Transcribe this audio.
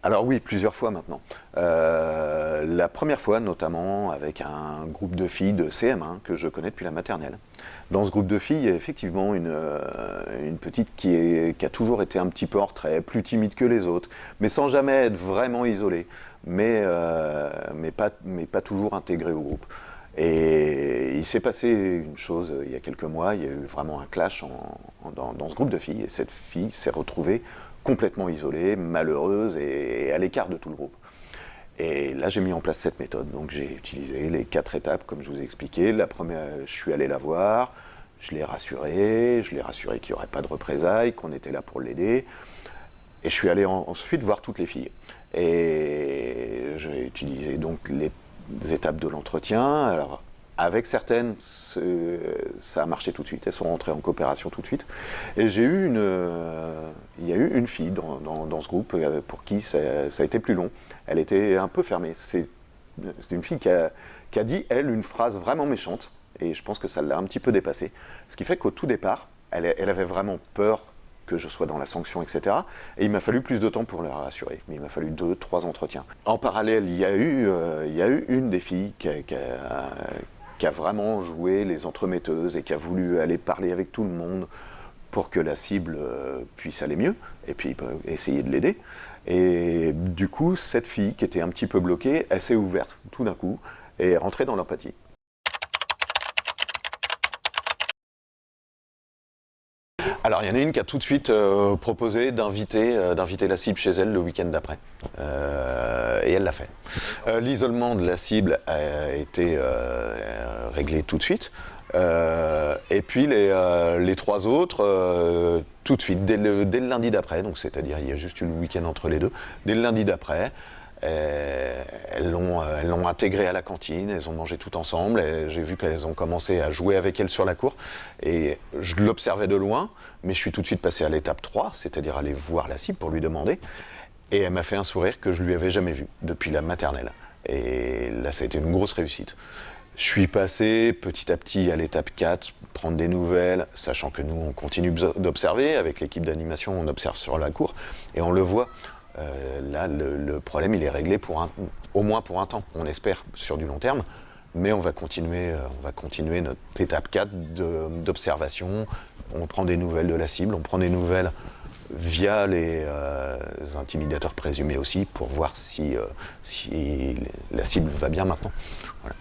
Alors oui, plusieurs fois maintenant. La première fois, notamment avec un groupe de filles de CM1 que je connais depuis la maternelle. Dans ce groupe de filles, il y a effectivement une petite qui a toujours été un petit peu en retrait, plus timide que les autres, mais sans jamais être vraiment isolée, mais pas toujours intégrée au groupe. Et il s'est passé une chose il y a quelques mois, il y a eu vraiment un clash dans ce groupe de filles, et cette fille s'est retrouvée complètement isolée, malheureuse et à l'écart de tout le groupe. Et là, j'ai mis en place cette méthode. Donc, j'ai utilisé les 4 étapes, comme je vous ai expliqué. La première, je suis allé la voir, je l'ai rassurée qu'il n'y aurait pas de représailles, qu'on était là pour l'aider. Et je suis allé ensuite voir toutes les filles. Et j'ai utilisé donc les étapes de l'entretien. Alors, avec certaines, ça a marché tout de suite. Elles sont rentrées en coopération tout de suite. Et il y a eu une fille dans ce groupe pour qui ça a été plus long. Elle était un peu fermée. C'est une fille qui a dit, elle, une phrase vraiment méchante. Et je pense que ça l'a un petit peu dépassée. Ce qui fait qu'au tout départ, elle avait vraiment peur que je sois dans la sanction, etc. Et il m'a fallu plus de temps pour la rassurer. Mais il m'a fallu 2-3 entretiens. En parallèle, il y a eu une des filles qui a vraiment joué les entremetteuses et qui a voulu aller parler avec tout le monde pour que la cible puisse aller mieux et puis essayer de l'aider. Et du coup, cette fille qui était un petit peu bloquée, elle s'est ouverte tout d'un coup et est rentrée dans l'empathie. Alors, il y en a une qui a tout de suite proposé d'inviter la cible chez elle le week-end d'après. Et elle l'a fait. L'isolement de la cible a été réglé tout de suite. Et puis les 3 autres, tout de suite, dès le lundi d'après, donc c'est-à-dire il y a juste eu le week-end entre les deux, dès le lundi d'après, elles l'ont intégrée à la cantine, elles ont mangé tout ensemble, j'ai vu qu'elles ont commencé à jouer avec elle sur la cour, et je l'observais de loin, mais je suis tout de suite passé à l'étape 3, c'est-à-dire aller voir la cible pour lui demander, et elle m'a fait un sourire que je lui avais jamais vu depuis la maternelle, et là ça a été une grosse réussite. Je suis passé petit à petit à l'étape 4, prendre des nouvelles, sachant que nous on continue d'observer, avec l'équipe d'animation on observe sur la cour, et on le voit. Là, le problème, il est réglé au moins pour un temps, on espère, sur du long terme. Mais on va continuer notre étape 4 d'observation. On prend des nouvelles de la cible, on prend des nouvelles via les intimidateurs présumés aussi, pour voir si la cible va bien maintenant. Voilà.